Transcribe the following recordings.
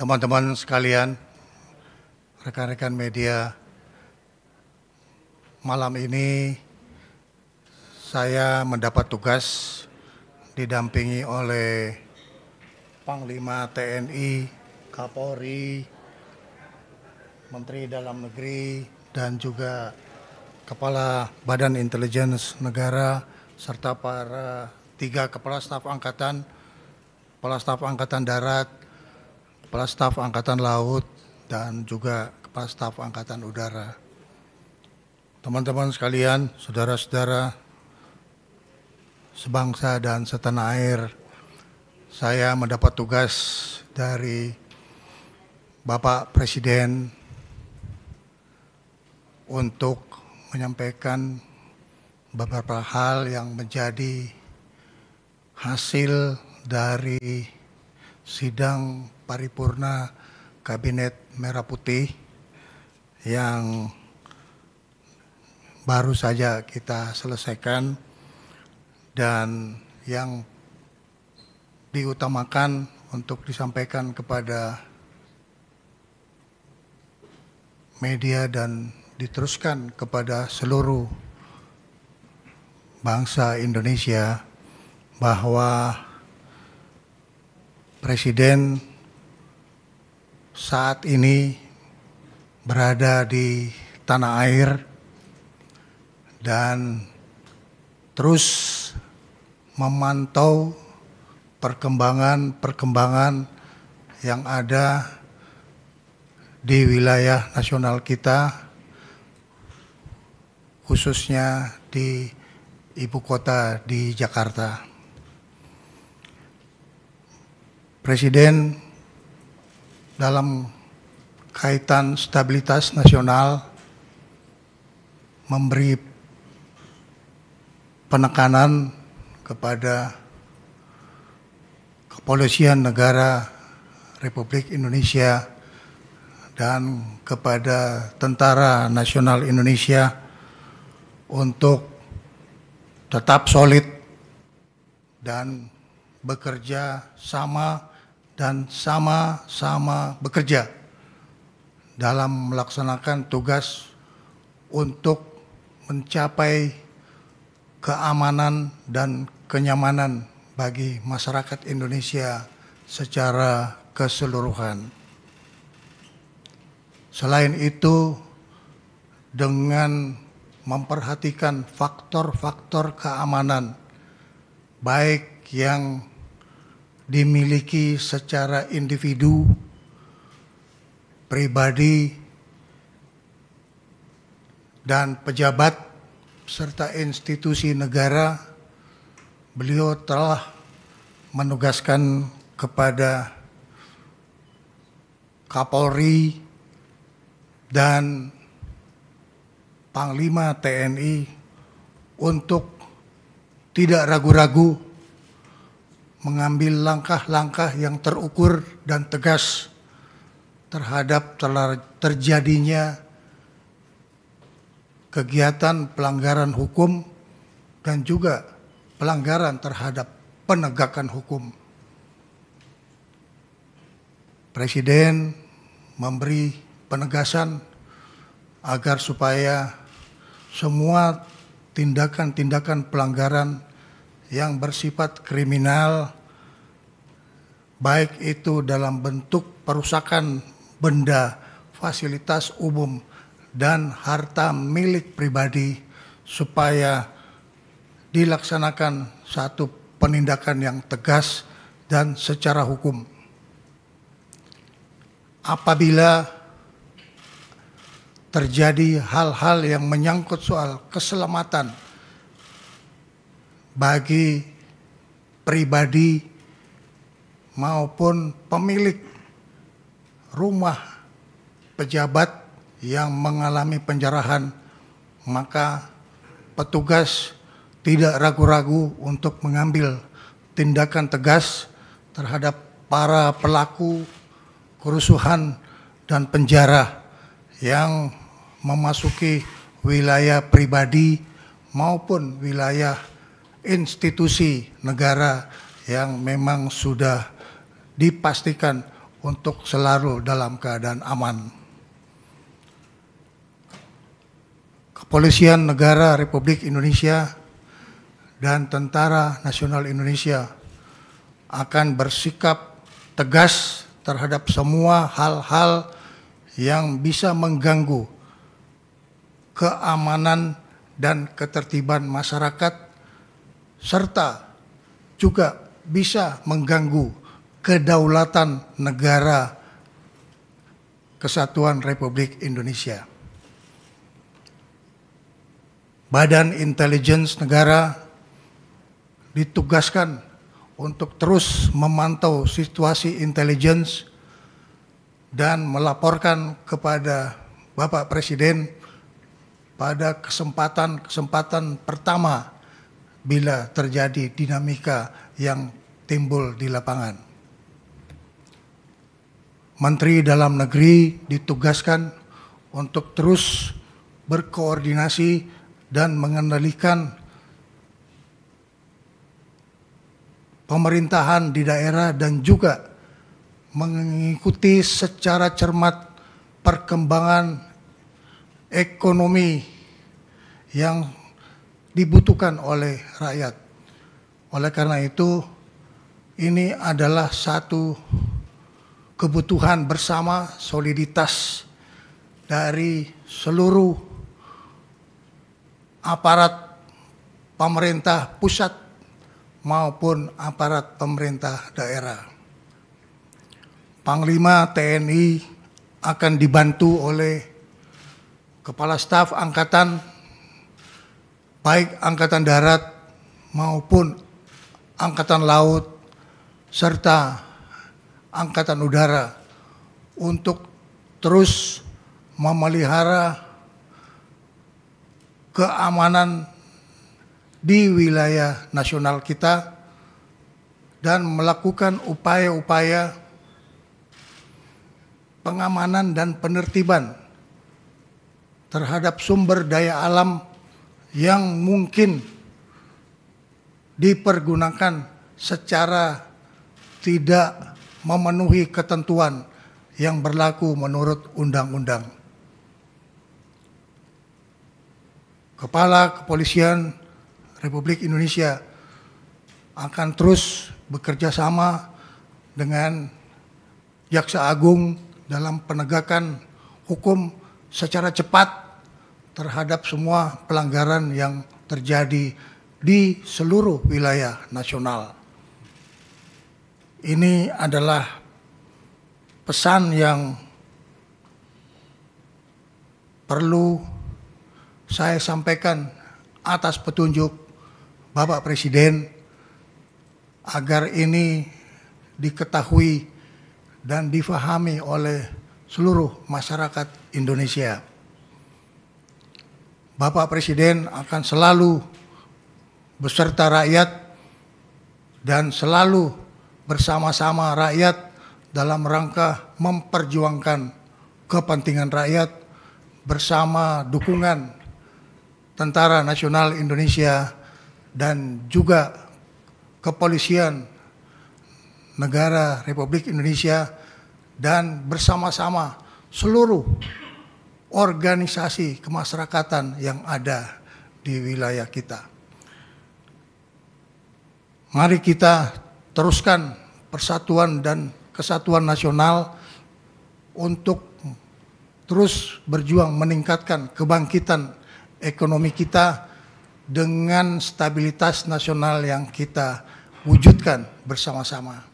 teman-teman sekalian, rekan-rekan media, malam ini saya mendapat tugas didampingi oleh Panglima TNI, Kapolri, Menteri Dalam Negeri, dan juga Kepala Badan Intelijen Negara, serta para 3 Kepala Staf Angkatan, Kepala Staf Angkatan Darat, Kepala Staf Angkatan Laut, dan juga Kepala Staf Angkatan Udara. Teman-teman sekalian, saudara-saudara sebangsa dan setanah air, saya mendapat tugas dari Bapak Presiden untuk menyampaikan beberapa hal yang menjadi hasil dari sidang paripurna Kabinet Merah Putih yang baru saja kita selesaikan dan yang diutamakan untuk disampaikan kepada media dan diteruskan kepada seluruh bangsa Indonesia bahwa Presiden saat ini berada di tanah air dan terus memantau perkembangan yang ada di wilayah nasional kita, khususnya di ibu kota di Jakarta. Presiden dalam kaitan stabilitas nasional memberi penekanan kepada Kepolisian Negara Republik Indonesia dan kepada Tentara Nasional Indonesia untuk tetap solid dan bekerja sama dan sama-sama bekerja dalam melaksanakan tugas untuk mencapai keamanan dan kenyamanan bagi masyarakat Indonesia secara keseluruhan. Selain itu, dengan memperhatikan faktor-faktor keamanan, baik yang dimiliki secara individu, pribadi, dan pejabat, serta institusi negara, beliau telah menugaskan kepada Kapolri dan Panglima TNI untuk tidak ragu-ragu mengambil langkah-langkah yang terukur dan tegas terhadap terjadinya kegiatan pelanggaran hukum dan juga pelanggaran terhadap penegakan hukum. Presiden memberi penegasan agar supaya semua tindakan-tindakan pelanggaran yang bersifat kriminal, baik itu dalam bentuk perusakan benda, fasilitas umum, dan harta milik pribadi, supaya dilaksanakan satu penindakan yang tegas dan secara hukum. Apabila terjadi hal-hal yang menyangkut soal keselamatan bagi pribadi maupun pemilik rumah pejabat yang mengalami penjarahan, maka petugas tidak ragu-ragu untuk mengambil tindakan tegas terhadap para pelaku kerusuhan dan penjara yang memasuki wilayah pribadi maupun wilayah institusi negara yang memang sudah dipastikan untuk selalu dalam keadaan aman. Kepolisian Negara Republik Indonesia dan Tentara Nasional Indonesia akan bersikap tegas terhadap semua hal-hal yang bisa mengganggu keamanan dan ketertiban masyarakat, serta juga bisa mengganggu kedaulatan negara Kesatuan Republik Indonesia. Badan Intelijen Negara ditugaskan untuk terus memantau situasi intelijen dan melaporkan kepada Bapak Presiden pada kesempatan pertama bila terjadi dinamika yang timbul di lapangan. Menteri Dalam Negeri ditugaskan untuk terus berkoordinasi dan mengendalikan pemerintahan di daerah dan juga mengikuti secara cermat perkembangan ekonomi yang dibutuhkan oleh rakyat. Oleh karena itu, ini adalah satu kebutuhan bersama, soliditas dari seluruh aparat pemerintah pusat maupun aparat pemerintah daerah. Panglima TNI akan dibantu oleh Kepala Staf Angkatan, baik Angkatan Darat maupun Angkatan Laut, serta Angkatan Udara untuk terus memelihara keamanan di wilayah nasional kita dan melakukan upaya-upaya pengamanan dan penertiban terhadap sumber daya alam yang mungkin dipergunakan secara tidak memenuhi ketentuan yang berlaku menurut undang-undang. Kepala Kepolisian Republik Indonesia akan terus bekerja sama dengan Jaksa Agung dalam penegakan hukum secara cepat terhadap semua pelanggaran yang terjadi di seluruh wilayah nasional. Ini adalah pesan yang perlu saya sampaikan atas petunjuk Bapak Presiden agar ini diketahui dan difahami oleh seluruh masyarakat Indonesia. Bapak Presiden akan selalu beserta rakyat dan selalu bersama-sama rakyat dalam rangka memperjuangkan kepentingan rakyat bersama dukungan Tentara Nasional Indonesia dan juga Kepolisian Negara Republik Indonesia dan bersama-sama seluruh organisasi kemasyarakatan yang ada di wilayah kita. Mari kita teruskan persatuan dan kesatuan nasional untuk terus berjuang meningkatkan kebangkitan ekonomi kita dengan stabilitas nasional yang kita wujudkan bersama-sama.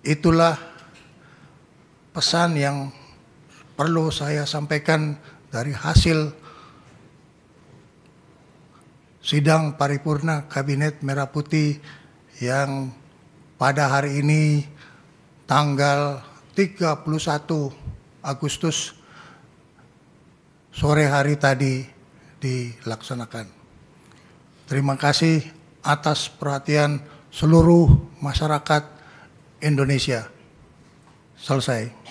Itulah pesan yang perlu saya sampaikan dari hasil sidang paripurna Kabinet Merah Putih yang pada hari ini tanggal 31 Agustus sore hari tadi dilaksanakan. Terima kasih atas perhatian seluruh masyarakat Indonesia. Selesai.